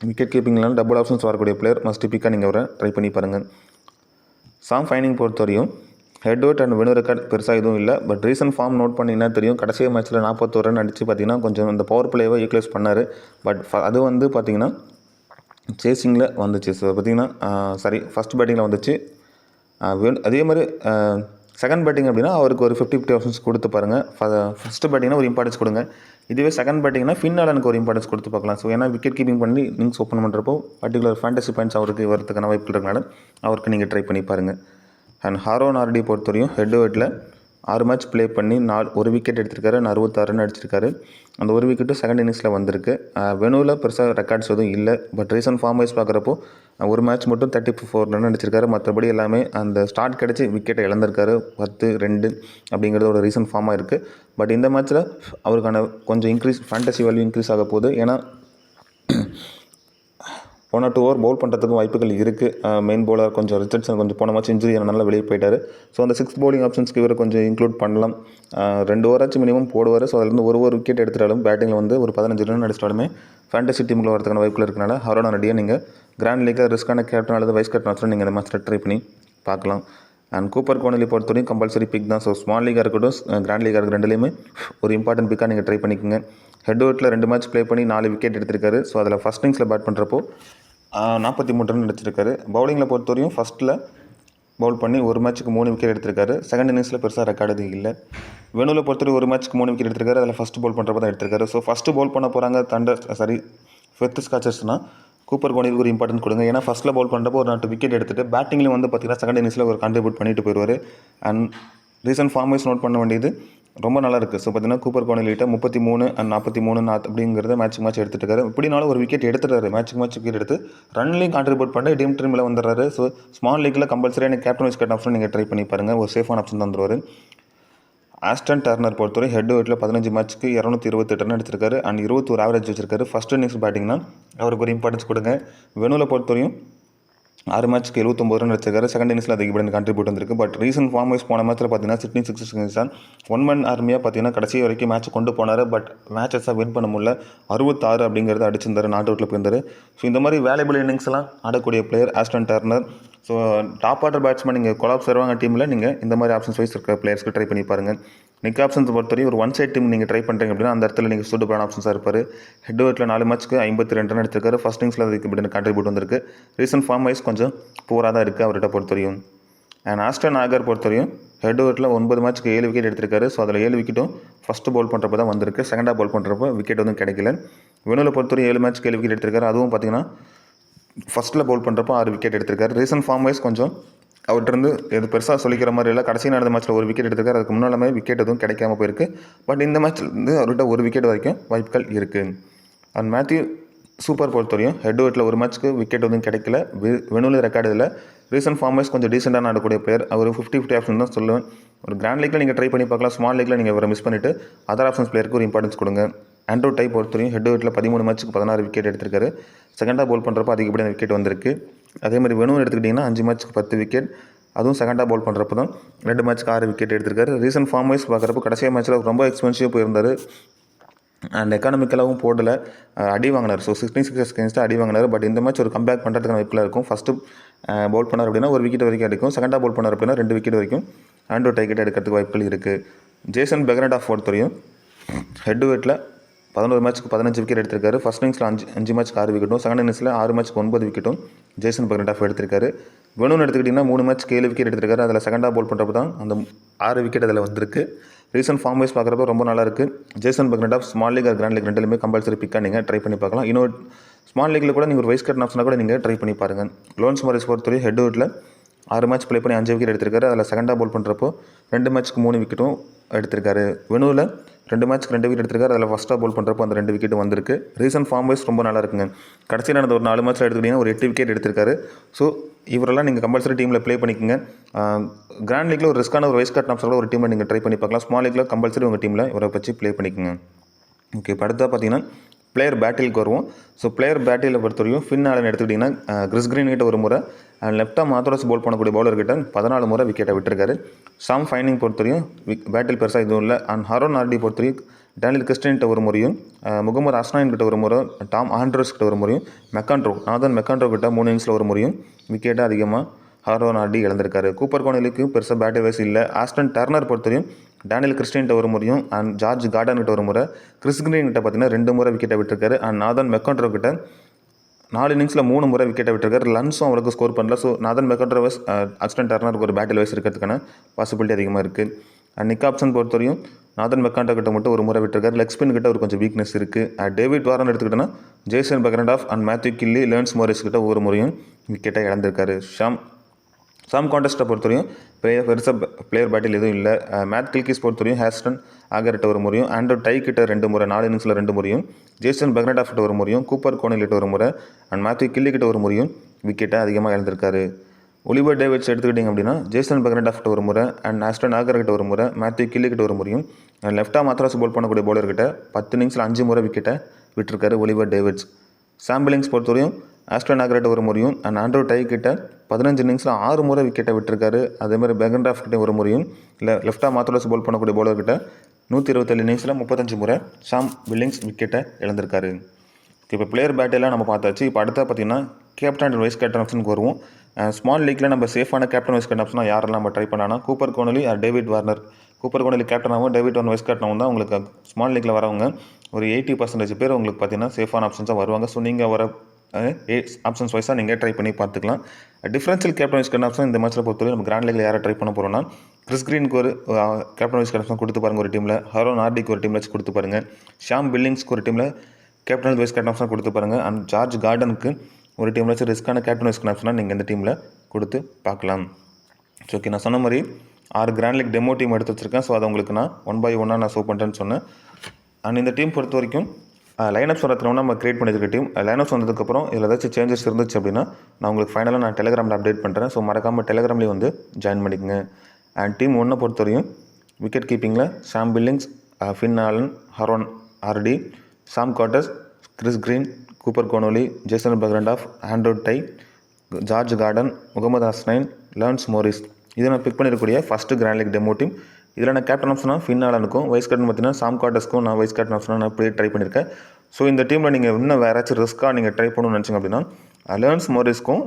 விக்கெட் கீப்பிங்லாம் டபுள் ஆப்ஷன்ஸ் வரக்கூடிய பிளேயர் மஸ்ட் பிக்காக நீங்கள் அவரை ட்ரை பண்ணி பாருங்கள். சாம் ஃபைனிங் பொறுத்தவரையும் ஹெட்வர்ட் அண்ட் வெனூ ரெக்கார்ட் பெருசாக எதுவும் இல்லை. பட் ரீசன்ட் ஃபார்ம் நோட் பண்ணிங்கன்னா தெரியும். கடைசி மேட்ச்சில் 41 ரன் அடித்து பார்த்தீங்கன்னா கொஞ்சம் அந்த பவர் பிளேவை யூட்டிலைஸ் பண்ணார். பட் அது வந்து பார்த்தீங்கன்னா சேசிங்கில் வந்துச்சு. ஸோ பார்த்தீங்கன்னா ஃபஸ்ட் பேட்டிங்கில் வந்துச்சு. அதே மாதிரி செகண்ட் பேட்டிங் அப்படின்னா அவருக்கு ஒரு 50-50 ஆப்ஷன்ஸ் கொடுத்து பாருங்கள். ஃபஸ்ட்டு பேட்டிங்னா ஒரு இம்பார்ட்டன்ஸ் கொடுங்க. இதுவே செகண்ட் பேட்டிங்னா ஃபின் ஆலனுக்கு ஒரு இம்பார்ட்டன்ஸ் கொடுத்து பார்க்கலாம். ஸோ ஏன்னா விக்கெட் கீப்பிங் பண்ணி இன்னிங்ஸ் ஓப்பன் பண்ணுறப்போ பர்டிகுலர் ஃபேண்டசி பாயிண்ட்ஸ் அவருக்கு வரதுக்கான வாய்ப்பு இருக்கனால அவருக்கு நீங்கள் ட்ரை பண்ணி பாருங்கள். அண்ட் ஹாரோன் ஆர்டி பொறுத்தவரையும் ஹெட்வர்ட்டில் 6 மேட்ச் ப்ளே பண்ணி ஒரு விக்கெட் எடுத்திருக்காரு. 66 ரன் அடிச்சிருக்காரு. அந்த ஒரு விக்கெட்டும் செகண்ட் இன்னிங்ஸில் வந்திருக்கு. வெனூவில் பெருசாக ரெக்கார்ட்ஸ் எதுவும் இல்லை. பட் ரீசன்ட் ஃபார்ம் வைஸ் பார்க்குறப்போ ஒரு மேட்ச் மட்டும் 34 ரன் அடிச்சிருக்காரு. மற்றபடி எல்லாமே அந்த ஸ்டார்ட் கிடச்சி விக்கெட்டை இழந்திருக்காரு. 10, 2 அப்படிங்கிறது ஒரு ரீசன்ட் ஃபார்மாக இருக்குது. பட் இந்த மேட்ச்சில் அவருக்கான கொஞ்சம் ஃபேண்டசி வேல்யூ இன்க்ரீஸ் ஆக போகுது. ஏன்னா 1 or 2 ஓவர் பவுல் பண்ணுறதுக்கும் வாய்ப்புகள் இருக்குது. மெயின் பவுலர் கொஞ்சம் ரிச்சர்ட்சன் கொஞ்சம் போன மேட்ச் இன்ஜுரி நல்லா வெளியே போயிட்டார். ஸோ அந்த 6th பவுலிங் ஆப்ஷன்ஸ்க்கு இவரை கொஞ்சம் இன்க்ளூட் பண்ணலாம். 2 ஓவராச்சும் மினிமம் போடுவார். ஸோ அதிலேருந்து ஒரு விக்கெட் எடுத்துட்டாலும் பேட்டிங்கில் வந்து ஒரு 15 ரன் அடிச்சிட்டாலுமே ஃபேண்டசி டீமுக்குள்ள வரதுக்கான வாய்ப்புகள் இருக்கனால ஹரோன் ஆர்டியை நீங்கள் கிராண்ட் லீக்காக ரிஸ்க்கான கேப்டன் அல்லது வைஸ் கேப்டன் ஆப்ஷன் நீங்கள் இந்த மேட்ச்சில் ட்ரை பண்ணி பார்க்கலாம். அண்ட் கூப்பர் கோனலி பொறுத்தவரையும் கம்பல்சரி பிக் தான். ஸோ ஸ்மால் லீகாக இருக்கட்டும் கிராண்ட் லீகாக இருக்கட்டும் ரெண்டுலேயுமே ஒரு இம்பார்ட்டன்ட் பிக்காக நீங்கள் ட்ரை பண்ணிக்கோங்க. ஹெட்வர்ட்டில் 2 மேட்ச் ப்ளே பண்ணி 4 விக்கெட் எடுத்திருக்காரு. ஸோ அதில் ஃபஸ்ட் இன்னிங்ஸில் பேட் பண்ணுறப்போ 43 ரன் அடிச்சிருக்காரு. பவுலிங்கில் பொறுத்தவரையும் ஃபஸ்ட்டில் பவுல் பண்ணி ஒரு மேட்ச்சுக்கு 3 விக்கெட் எடுத்திருக்காரு. செகண்ட் இன்னிங்ஸில் பெருசாக ரெக்கார்டு எதுவும் இல்லை. வெனூவில் பொறுத்தவரை ஒரு மேட்ச்சுக்கு 3 விக்கெட் எடுத்திருக்காரு. அதில் ஃபஸ்ட்டு பவுல் பண்ணுறப்ப தான் எடுத்திருக்காரு. ஸோ ஃபஸ்ட்டு பவுல் பண்ண போகிறாங்க ஃபெர்த்திஸ் காச்சர்ஸ்னால் கூப்பர் கோனிலுக்கு ஒரு இம்பார்ட்டன்ஸ் கொடுங்க. ஏன்னா ஃபஸ்ட்டில் பவுல் பண்ணுறப்போ ஒரு 4 விக்கெட் எடுத்துகிட்டு பேட்டிங்லேயும் வந்து பார்த்தீங்கன்னா செகண்ட் இன்னிங்ஸில் ஒரு கான்ட்ரிபியூட் பண்ணிட்டு போயிடுவார். And recent form wise note பண்ண வேண்டியது ரொம்ப நல்லா இருக்குது. ஸோ பார்த்தீங்கன்னா கூப்பர் கோனலிட்ட 33 அண்ட் 43 அப்படிங்கிறத மேட்ச் எடுத்துகிட்டு இருக்காரு. இப்படினாலும் ஒரு விக்கெட் எடுத்துட்டாரு. மேட்ச் விக்கெட் எடுத்து ரன்லையும் கான்ட்ரிபியூட் பண்ணி டீம் டீமில் வந்துடுறாரு. ஸோ ஸ்மால் லீக்கில் கம்பல்சரியான கேப்டன் வைஸ் கேப்டன் ஆப்ஷன் நீங்கள் ட்ரை பண்ணி பாருங்கள். ஒரு சேஃபான ஆப்ஷன் தந்துருவார். ஆஸ்டன் டர்னர் பொறுத்தவரை ஹெட்வர்ட்டில் 15 மேட்ச்க்கு 228 ரன் எடுத்திருக்காரு. அண்ட் 21 ஆவரேஜ் வச்சிருக்காரு. ஃபஸ்ட் இன்னிங்ஸ் பேட்டிங்னா அவருக்கு ஒரு இம்பார்ட்டன்ஸ் கொடுங்க. வெனூவில் பொறுத்தவரையும் 6 மேட்ச்க்கு 79 ரன் அடிச்சிருக்காரு. செகண்ட் இன்னிங்ஸில் அதிகப்படியான கான்ட்ரிபியூட் வந்திருக்கு. பட் ரீசன்ட் ஃபார்ம் வைஸ் போன மேட்ச்சில் பார்த்தீங்கன்னா சிட்னி சிக்ஸர்ஸ் அகேன்ஸ்ட் தான் ஒன் மேன் ஆர்மியாக பார்த்தீங்கன்னா கடைசி வரைக்கும் மேட்ச் கொண்டு போனார். பட் மேட்சஸாக வின் பண்ண முடியல. 66 அப்படிங்கிறது அடிச்சிருந்தார், நாட் அவுட்டில் போயிருந்தார். ஸோ இந்த மாதிரி வேல்யூபிள் இன்னிங்ஸ்லாம் ஆடக்கூடிய player Ashton Turner. So top order batsman நீங்கள் கொலாப்ஸ் வருவாங்க டீமில், நீங்கள் இந்த மாதிரி ஆப்ஷன்ஸ் வைஸ் இருக்கிற பிளேயர்ஸ்க்கு ட்ரை பண்ணி பாருங்கள். நிக் ஆப்ஷன்ஸ் பொறுத்தவரைக்கும் ஒரு ஒன் சைட் டீம் நீங்கள் ட்ரை பண்ணுறீங்க அப்படின்னா அந்த இடத்துல நீங்கள் சூட்டபிளான ஆப்ஷன்ஸாக இருப்பார். ஹெட்வர்ட்டில் 4 மேட்ச்க்கு 52 ரன் எடுத்திருக்காரு. ஃபர்ஸ்ட் இன்னிங்ஸில் அதுக்கு இப்படி கான்ட்ரிபியூட் வந்திருக்கு. ரீசன்ட் ஃபார்ம் வைஸ் கொஞ்சம் பூராக தான் இருக்குது அவர்கிட்ட பொறுத்தவரையும். அண்ட் ஆஸ்டன் ஆகர் பொறுத்தவரையும் ஹெட்வர்ட்டில் 9 மேட்ச்க்கு 7 விக்கெட் எடுத்திருக்காரு. ஸோ அதில் 7 விக்கெட்டும் ஃபஸ்ட்டு பால் பண்ணுறப்ப தான் வந்திருக்கு. செகண்டாக பால் பண்ணுறப்போ விக்கெட் வந்து கிடைக்கல. வெனுவில் பொறுத்தவரையும் 7 மேட்ச்க்கு 7 விக்கெட் எடுத்திருக்காரு. அதுவும் பார்த்தீங்கன்னா ஃபஸ்ட்டில் பவுல் பண்ணுறப்போ 6 விக்கெட் எடுத்திருக்காரு. ரீசன்ட் ஃபார்ம் வைஸ் கொஞ்சம் அவர்கிட்ட எது பெருசாக சொல்லிக்கிற மாதிரி இல்லை. கடைசி நடந்த மேட்ச்சில் 1 விக்கெட் எடுத்திருக்காரு. அதுக்கு முன்னாலுமே விக்கெட் எதுவும் கிடைக்காம போயிருக்கு. பட் இந்த மேட்ச்சில் அவர்கிட்ட 1 விக்கெட் வரைக்கும் வாய்ப்புகள் இருக்குது. அண்ட் மேத்யூ சூப்பர் பொறுத்தவரையும் ஹெட்வர்ட்டில் 1 மேட்ச்க்கு விக்கெட் எதுவும் கிடைக்கல. வெனுவில் ரெக்கார்டு இல்லை. ரீசன்ட் ஃபார்ம் வைஸ் கொஞ்சம் டீசெண்டாக ஆடக்கூடிய பிளேயர். அவர் 50-50 ஆப்ஷன் தான் சொல்லுவேன். ஒரு கிராண்ட் லீக்கில் நீங்கள் ட்ரை பண்ணி பார்க்கலாம். ஸ்மால் லீக்கில் நீங்கள் அவரை மிஸ் பண்ணிவிட்டு அதர் ஆப்ஷன்ஸ் பிளேயருக்கு ஒரு இம்பார்ட்டன்ஸ் கொடுங்க. ஆண்ட்ரூ டை பொறுத்தவரையும் ஹெட்வர்ட்டில் 13 மேட்ச்சுக்கு 16 விக்கெட் எடுத்திருக்காரு. செகண்டாக பால் பண்ணுறப்போ அதிகப்படியான விக்கெட் வந்திருக்கு. அதேமாதிரி வெனுவில் எடுத்துக்கிட்டிங்கன்னா 5 மேட்ச்சுக்கு 10 விக்கெட். அதுவும் செகண்டாக பால் பண்ணுறப்போ தான் 2 மேட்ச்க்கு 6 விக்கெட் எடுத்திருக்காரு. ரீசன்ட் ஃபார்ம் வைஸ் பார்க்குறப்போ கடைசியாக மேட்ச்சில் ரொம்ப எக்ஸ்பென்சிவ் போயிருந்தார். அண்ட் எக்கானமிக்கலாகவும் போடலை, அடி வாங்கினார். ஸோ 66 அகேன்ஸ்டாக அடி வாங்கினார். பட் இந்த மேட்ச் ஒரு கம்பேக் பண்ணுறதுக்கான வாய்ப்பில் இருக்கும். ஃபஸ்ட்டு பவுல் பண்ணார் அப்படின்னா 1 விக்கெட் வரைக்கும் எடுக்கும். செகண்டாக பவுல் பண்ணார் அப்படின்னா 2 விக்கெட் வரைக்கும் ஆண்ட்ரூ டை கிட்ட எடுக்கிறதுக்கு வாய்ப்புகள் இருக்குது. ஜேசன் பெக்னடாஃப் பொறுத்தவரையும் ஹெட்வர்ட்டில் 11 மேட்ச்க்கு 15 விக்கெட் எடுத்திருக்காரு. ஃபஸ்ட் இன்னிங்ஸில் 5 மேட்ச்க்கு 6 விக்கெட்டும், செகண்ட் இன்னிங்ஸில் 6 மேட்ச்க்கு 9 விக்கெட்டும் ஜேசன் பெக்னடாஃப் எடுத்திருக்காரு. வெனுன்னு எடுத்துக்கிட்டிங்கன்னா 3 மேட்ச்க்கு 7 விக்கெட் எடுத்திருக்காரு. அதில் செகண்டாக பால் பண்ணுறப்ப தான் அந்த 6 விக்கெட் அதில் வந்திருக்கு. ரீசன்ட் ஃபார்ம் வைஸ் பார்க்குறப்ப ரொம்ப நல்லா இருக்குது. Jason Behrendorff small league grand league ரெண்டுலையுமே கம்பல்சரி பிக்காக நீங்கள் ட்ரை பண்ணி பார்க்கலாம். இன்னொரு ஸ்மால் லீக்கில் கூட நீங்கள் ஒரு வைஸ் கேப்டன் ஆப்ஷனாக கூட நீங்கள் ட்ரை பண்ணி பாருங்கள். லோன்ஸ் மாரிஸ் பொறுத்தவரை ஹெட்வர்ட்டில் 6 மேட்ச் ப்ளே பண்ணி 5 விக்கெட் எடுத்திருக்காரு. அதில் செகண்டாக பால் பண்ணுறப்போ 2 மேட்ச்க்கு 3 விக்கெட்டும் எடுத்திருக்காரு. வெனுவில் 2 மேட்ச்க்கு 2 விக்கெட் எடுத்திருக்காரு. அதில் ஃபஸ்ட்டாக பால் பண்ணுறப்போ அந்த 2 விக்கெட்டும் வந்திருக்கு. ரீசன்ட் ஃபார்ம் வைஸ் ரொம்ப நல்லா இருக்குங்க. கடைசியில் நடந்த ஒரு 4 மேட்ச்சில் எடுத்துக்கிட்டிங்கன்னா ஒரு 8 விக்கெட் எடுத்திருக்காரு. ஸோ இவரெல்லாம் நீங்கள் கம்பல்சரி டீமில் ப்ளே பண்ணிக்கோங்க. கிராண்ட் லீக்கில் ஒரு ரிஸ்க்கான ஒரு வைஸ் கேப்டன் ஆப்ஷனில் ஒரு டீமை நீங்கள் ட்ரை பண்ணி பார்க்கலாம். ஸ்மால் லீக்கில் கம்பல்சரி உங்கள் டீமில் இவரை வச்சு ப்ளே பண்ணிக்கோங்க. ஓகே, இப்போ அடுத்தா பார்த்தீங்கன்னா பிளேயர் பேட்டிலுக்கு வருவோம். ஸோ பிளேயர் பேட்டில் பொறுத்தவரையும் ஃபின் ஆலன் எடுத்துக்கிட்டிங்கன்னா கிறிஸ் கிரீன் கிட்ட ஒரு முறை அண்ட் லெஃப்டாக மாத்தோரஸ் பால் பண்ணக்கூடிய பவுலர்கிட்ட 14 முறை விக்கெட்டை விட்டுருக்காரு. சாம் ஃபைனிங் பொறுத்தவரையும் பேட்டில் பெருசாக எதுவும் இல்லை. அண்ட் ஹரோன் ஆர்டி பொறுத்தவரையும் டேனியல் கிறிஸ்டின்கிட்ட ஒரு முறையும், முகமது அஸ்னாயின் கிட்ட ஒரு முறை, டாம் ஆண்ட்ரூஸ் கிட்ட ஒரு முறையும், நாதன் மெக்கான்ட்ரோ கிட்ட 3 இன்னிங்ஸில் ஒரு முறையும் விக்கெட்டாக அதிகமாக ஹரோன் ஆர்டி இழந்திருக்காரு. கூப்பர் கோனலிக்கு பெருசாக பேட்டிங் வைஸ் இல்லை. ஆஸ்டன் டர்னர் பொறுத்தவரையும் டேனியல் கிறிஸ்டின்கிட்ட ஒரு முறையும் அண்ட் ஜார்ஜ் கார்டன் கிட்ட ஒரு முறை, கிறிஸ் கிரீன் கிட்ட பார்த்தீங்கன்னா 2 முறை விக்கெட்டை விட்டுருக்காரு. அண்ட் நாதன் மெக்கான்ட்ரோ கிட்ட 4 இன்னிங்ஸில் 3 முறை விக்கெட்டை விட்டுருக்காரு. லன்ஸும் அவருக்கு ஸ்கோர் பண்ணல. ஸோ நாதன் மெக்கான்ட்ரோ வைஸ் ஆஸ்டன் டர்னருக்கு ஒரு பேட்டில் வைஸ் இருக்கிறதுக்கான பாசிபிலிட்டி அதிகமாக இருக்குது. அண்ட் நிக் ஆப்ஷன் பொறுத்தவரையும் நாதன் மெக்கான்ட்ரோ கிட்ட மட்டும் ஒரு முறை விட்டுருக்காரு. லெக் ஸ்பின் கிட்ட ஒரு கொஞ்சம் வீக்னஸ் இருக்குது. டேவிட் வாரன் எடுத்துக்கிட்டோன்னா ஜேசன் பெக்னடாஃப் அண்ட் மேத்யூ கில்லி, லேர்ன்ஸ் மோரிஸ் கிட்ட ஒரு முறையும் விக்கெட்டை இழந்திருக்காரு. சாம் கான்டெஸ்ட்டை பொறுத்தவரையும் பெருசாக பிளேயர் பேட்டில் எதுவும் இல்லை. மேத் கில்கிஸ் பொறுத்தவரையும் ஹேஸ்டன் ஆகர்கிட்ட ஒரு முறையும், ஆண்ட்ரூ டை கிட்ட 2 முறை 4 இன்னிங்ஸில் 2 முறையும், ஜேசன் பெக்னடாஃப் கிட்ட ஒரு முறையும், கூப்பர் கோனல் கிட்ட ஒரு முறை அண்ட் மேத்யூ கில்லி கிட்ட ஒரு முறையும் விக்கெட்டை அதிகமாக இழந்திருக்காரு. ஒலிவர் டேவிட்ஸ் எடுத்துக்கிட்டிங்க அப்படின்னா ஜேசன் பெக்னடாஃப் கிட்ட ஒரு முறை அண்ட் ஆஸ்டன் ஆகர் கிட்ட ஒரு முறை, மேத்யூ கில்லி கிட்ட ஒரு முறையும், லெஃப்டாக மாத்ராஸ் பால் பண்ணக்கூடிய பவுலர்கிட்ட 10 இன்னிங்ஸில் 5 முறை விக்கெட்டை விட்டுருக்காரு ஒலிவர் டேவிட்ஸ். சாம் பில்லிங்ஸ் பொறுத்தவரையும் ஆஸ்டன் ஆகர்கிட்ட ஒரு முறையும் அண்ட் ஆண்ட்ரூ டை கிட்ட 15 இன்னிங்ஸில் 6 முறை விக்கெட்டை விட்டுருக்காரு. அதேமாதிரி பெக்னடாஃப் கிட்ட ஒரு முறையும், இல்லை லெஃப்டாக மாத்ராஸ் பால் பண்ணக்கூடிய பவுலர்கிட்ட 127 இன்னிங்ஸில் 35 முறை சாம் பில்லிங்ஸ் விக்கெட்டை இழந்திருக்காரு. இப்போ பிளேயர் பேட்டெல்லாம் நம்ம பார்த்தாச்சு. இப்போ அடுத்த பார்த்தீங்கன்னா கேப்டன் அண்ட் வைஸ் கேப்டன் ஆப்ஷனுக்கு வருவோம். ஸ்மால் லீக்கில் நம்ம சேஃபான கேப்டன் வைஸ் கேப்டன் ஆப்ஷனாக யாரெல்லாம் நம்ம ட்ரை பண்ணானா Cooper Connolly or David Warner. Cooper Connolly கேப்டனாகவும் டேவிட் வார்னர் வைஸ் கேப்டனாகவும் தான் உங்களுக்கு ஸ்மால் லீக்கில் வரவங்க ஒரு 80% பேர் உங்களுக்கு பார்த்தீங்கன்னா சேஃபான ஆப்ஷன்ஸாக வருவாங்க. ஸோ நீங்கள் வர ஆப்ஷன்ஸ் வைஸாக நீங்கள் ட்ரை பண்ணி பார்த்துக்கலாம். Differential captain vice captain option இந்த மேட்ச்சில் பொறுத்தவரை நம்ம கிராண்ட் லீக்கில் யாரை ட்ரை பண்ண போகிறோம்னா கிறிஸ் கிரீனுக்கு ஒரு கேப்டன் வைஸ் கேப்டன் கொடுத்து பாருங்கள் ஒரு டீமில், ஹரோன் ஆர்டிக்கு ஒரு டீமில் வச்சு கொடுத்து பாருங்கள், ஷாம் பில்லிங்ஸ்க்கு ஒரு டீமில் கேப்டன் வைஸ் கேப்டன் ஆப்ஷன் கொடுத்து பாருங்கள், அண்ட் ஜார்ஜ் கார்டனுக்கு ஒரு டீமில் வச்சு ரிஸ்க்கான கேப்டன் வைஸ் கேப்டன் ஆப்ஷனாக நீங்கள் இந்த டீமில் கொடுத்து பார்க்கலாம். ஸோ ஓகே, நான் சொன்ன மாதிரி 6 கிராண்ட் லீக் டெமோ டீம் எடுத்து வச்சுருக்கேன். ஸோ அதை உங்களுக்கு நான் 1 by 1 நான் ஷோ பண்ணுறேன்னு சொன்னேன். அண்ட் இந்த டீம் பொறுத்த வரைக்கும் லைனப்ஸ் வரத்துனா நம்ம க்ரியேட் பண்ணியிருக்க டீம் லைனப்ஸ் வந்ததுக்கப்புறம் இதில் ஏதாச்சும் சேஞ்சஸ் இருந்துச்சு அப்படின்னா நான் உங்களுக்கு ஃபைனலாக நான் டெலிகிராமில் அப்டேட் பண்ணுறேன். ஸோ மறக்காமல் டெலிகிராம்லேயும் வந்து ஜாயின் பண்ணிக்கோங்க. அண்ட் டீம் 1 பொறுத்தவரையும் விக்கெட் கீப்பிங்கில் Sam Billings, Finn Allen, Aaron Hardie, Sam Konstas, Chris Green, Cooper Connolly, Jason Behrendorff, Andrew Tye, George Garton, Mohammad Hasnain, Lance Morris. இதை நான் பிக் பண்ணியிருக்கக்கூடிய first grand league demo team. இதில் நான் கேப்டன் ஆப்ஷனாக fin ஆலனுக்கும், wise captain பார்த்தீங்கன்னா சாம் கார்டஸ்க்கும் நான் vice captain ஆப்ஷனாக நான் ட்ரை பண்ணியிருக்கேன். ஸோ இந்த டீமில் நீங்கள் இன்னும் வேறு ஏதாச்சும் ரிஸ்க்காக நீங்கள் ட்ரை பண்ணணும்னு நினச்சிங்க அப்படின்னா லாரன்ஸ் மோரிஸ்க்கும்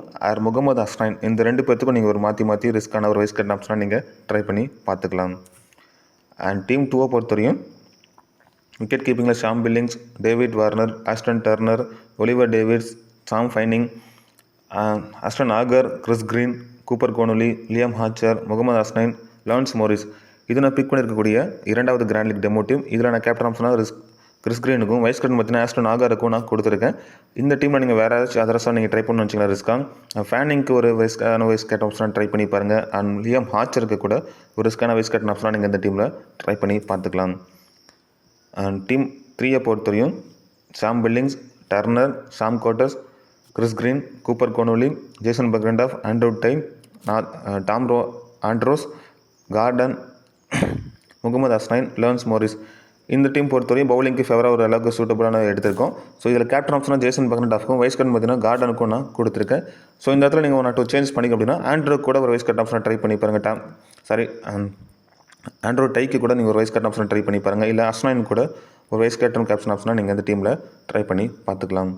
முகமது ஹஸ்னைன் இந்த 2 பேர்த்துக்கும் நீங்கள் ஒரு மாற்றி ரிஸ்க்கான ஒரு வைஸ் கேப்டன் ஆப்ஷனாக நீங்கள் ட்ரை பண்ணி பார்த்துக்கலாம். அண்ட் டீம் 2 பொறுத்தவரையும் விக்கெட் கீப்பிங்கில் Sam Billings, David Warner, Ashton Turner, Oliver Davies, Sam Fanning, Ashton Agar, Chris Green, Cooper Connolly, Liam Hatcher, Mohammad Hasnain, Lance Morris. இது நான் பிக் பண்ணியிருக்கக்கூடிய 2வது கிராண்ட் லீக் டெமோ டீம். இதில் நான் கேப்டன் ஆப்ஷனாக கிறிஸ் கிரீனுக்கும், வைஸ் கேப்டன் பார்த்தீங்கன்னா ஆஸ்டன் ஆகருக்கும் நான் கொடுத்துருக்கேன். இந்த டீமில் நீங்கள் வேறு ஏதாச்சும் அதரஸாக நீங்கள் ட்ரை பண்ணணும்னு வச்சிங்களா ரிஸ்க்காக ஃபேனிங்க்கு ஒரு வைஸ் கேப்டன் ஆப்ஷனாக ட்ரை பண்ணி பாருங்கள். அண்ட் லியம் ஹார்ச்சருக்கு கூட ஒரு ரிஸ்க்கான வைஸ் கேப்டன் ஆப்ஷனாக நீங்கள் இந்த டீமில் ட்ரை பண்ணி பார்த்துக்கலாம். அண்ட் டீம் 3 பொறுத்தவரையும் Sam Billings, Turner, Sam Konstas, Chris Green, Cooper Connolly, Jason Behrendorff, Andrew Tye, Tom Andrews, Garton, Mohammad Hasnain, Lance Morris. இந்த டீம் பொறுத்தவரையும் பவுலிங்க்கு ஃபேவராக ஒரு அளவுக்கு சூட்டபுளான எடுத்திருக்கோம். ஸோ இதில் கேப்டன் ஆப்ஷனாக ஜேசன் பக்ரண்டாஃப்க்கும், வைஸ் கேப்டன் பார்த்தீங்கன்னா கார்டனுக்கும் நான் கொடுத்துருக்கேன். ஸோ இந்த இடத்துல நீங்கள் 1 or 2 சேஞ்ச் பண்ணிக்க அப்படின்னா ஆண்ட்ரூ கூட ஒரு வைஸ் கேப்டன் ஆப்ஷனாக ட்ரை பண்ணி பாருங்கள். ஆண்ட்ரூ டைக்கு கூட நீங்கள் ஒரு வைஸ் கேப்டன் ஆப்ஷனாக ட்ரை பண்ணி பாருங்கள். இல்லை ஹஸ்னைன் கூட ஒரு வைஸ் கேப்டன் ஆப்ஷனாக நீங்கள் இந்த டீமில் ட்ரை பண்ணி பார்த்துக்கலாம்.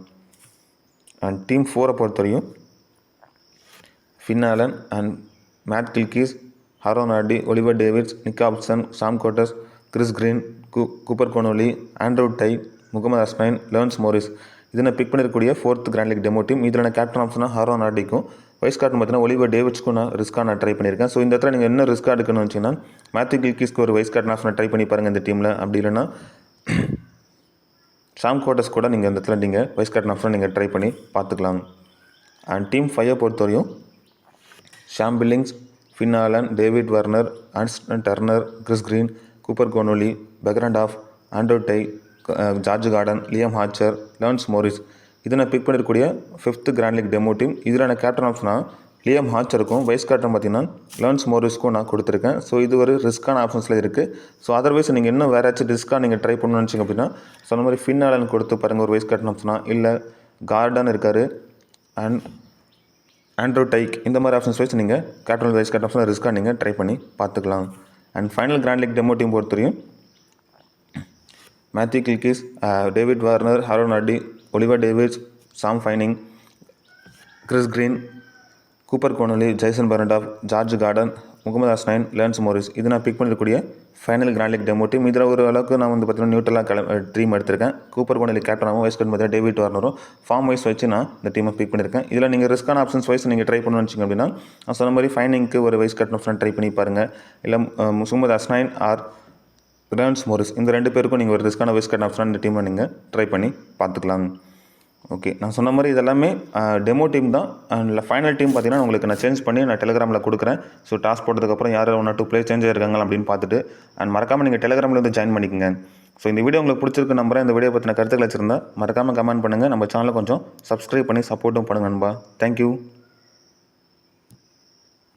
அண்ட் டீம் 4 பொறுத்தவரையும் Finn Allen and Matt Gilkes, Aaron Hardie, Oliver Davies, Nick Hobson, Sam Konstas, Chris Green, Cooper Connolly, Andrew Tye, Mohammad Hasnain, Lance Morris. இதை நான் பிக் பண்ணியிருக்கக்கூடிய 4th grand league demo team. இதில் நான் கேப்டன் ஆப்ஷனாக Haroon ஆர்டிக்கும், wise captain பார்த்தீங்கன்னா Oliver டேவிட்ஸ்க்கும் நான் ரிஸ்க்காக நான் try பண்ணியிருக்கேன். ஸோ இந்த இடத்துல நீங்கள் என்ன ரிஸ்க்காக எடுக்கணும்னு வச்சிங்கன்னா மேத்யூ கில்கீஸ்க்கு ஒரு வைஸ் கேப்டன் ஆப்ஷனை ட்ரை பண்ணி பாருங்கள் இந்த டீமில். அப்படி இல்லைன்னா சாம் கோட்டஸ் கூட நீங்கள் இந்த இடத்துல நீங்கள் வைஸ் கேப்டன் ஆப்ஷனை நீங்கள் ட்ரை பண்ணி பார்த்துக்கலாம். அண்ட் டீம் 5 பொறுத்தவரையும் Sam Billings, Finn Allen, David Warner, Ashton Turner, Chris Green, Cooper Connolly, Behrendorff, Andrew Tye, George Garton, Liam Hatcher, Lance Morris. இதை நான் பிக் பண்ணிருக்கக்கூடிய 5th grand league demo team. இதில் நான் கேப்டன் ஆப்ஷனாக Liam ஹார்ச்சருக்கும், vice captain பார்த்தீங்கன்னா Lance மோரிஸ்க்கும் நான் கொடுத்துருக்கேன். ஸோ இது ஒரு ரிஸ்க்கான ஆப்ஷன்ஸில் இருக்குது. ஸோ அதர்வைஸ் நீங்கள் இன்னும் வேறு ஏதாச்சும் ரிஸ்க்காக நீங்கள் ட்ரை பண்ணணும்னு நினச்சிங்க அப்படின்னா சொன்ன மாதிரி ஃபின் ஆலன் கொடுத்து பாருங்கள் ஒரு வைஸ் கேப்டன் ஆப்ஷனாக. இல்லை கார்டன் இருக்கார் அண்ட் ஆண்ட்ரூ டைக், இந்த மாதிரி ஆப்ஷன்ஸ் வைஸ் நீங்கள் கேப்டன் வைஸ் கேப்டன் ஆப்ஷன் ரிஸ்க்காக நீங்கள் ட்ரை பண்ணி பார்த்துக்கலாம். And final grand league demo team பொறுத்தவரையும் Matthew Gilkes, David Warner, Aaron Hardie, Oliver Davies, Sam Fanning, Chris Green, Cooper Connolly, Jason Behrendorff, George Garton, Mohammad Hasnain, Lance Morris. இது நான் pick பண்ணிருக்கக்கூடிய final grand league demo team. இதில் ஒரு அளவுக்கு நான் பார்த்தீங்கன்னா நியூட்ரலாக டீம் எடுத்திருக்கேன். கூப்பர் கோனொலி கேப்டனாகவும், வைஸ் கேப்டன் பார்த்தீங்கன்னா டேவிட் வார்னரும் ஃபார்ம் வைஸ் வச்சு நான் இந்த டீமை பிக் பண்ணியிருக்கேன். இதில் நீங்கள் ரிஸ்க்கான ஆப்ஷன்ஸ் வைஸ் நீங்கள் ட்ரை பண்ணணும்னு வச்சிங்க அப்படின்னா நான் சொன்ன மாதிரி ஃபைனிங்க்கு ஒரு வைஸ் கேப்டன் ஆப்ஷன் ட்ரை பண்ணி பாருங்கள். இல்லை Mohammad Hasnain or Lawrence Morris இந்த 2 பேருக்கும் நீங்கள் ஒரு ரிஸ்க்கான வைஸ் கேப்டன் ஆப்ஷனாக இந்த டீமை நீங்கள் ட்ரை பண்ணி பார்த்துக்கலாம். ஓகே, நான் சொன்ன மாதிரி இதெல்லாமே டெமோ டீம் தான். அண்ட் ஃபைனல் டீம் பார்த்தீங்கன்னா உங்களுக்கு நான் சேஞ்ச் பண்ணி நான் டெலிகிராமில் கொடுக்குறேன். ஸோ டாஸ் போட்டதுக்கப்புறம் யார் 1 or 2 பிளேயர் சேஞ்ச் ஆயிருக்காங்க அப்படின்னு பார்த்துட்டு அண்ட் மறக்காமல் நீங்கள் டெலிகிராமில் வந்து ஜாயின் பண்ணிக்கோங்க. ஸோ இந்த வீடியோ உங்களுக்கு பிடிச்சிருக்கு நம்புறேன். இந்த வீடியோ பற்றின கருத்துக்கள் வச்சுருந்தா மறக்காமல் கமெண்ட் பண்ணுங்கள். நம்ம சேனலை கொஞ்சம் சப்ஸ்கிரைப் பண்ணி சப்போர்ட்டும் பண்ணுங்க நண்பா. தேங்க்யூ.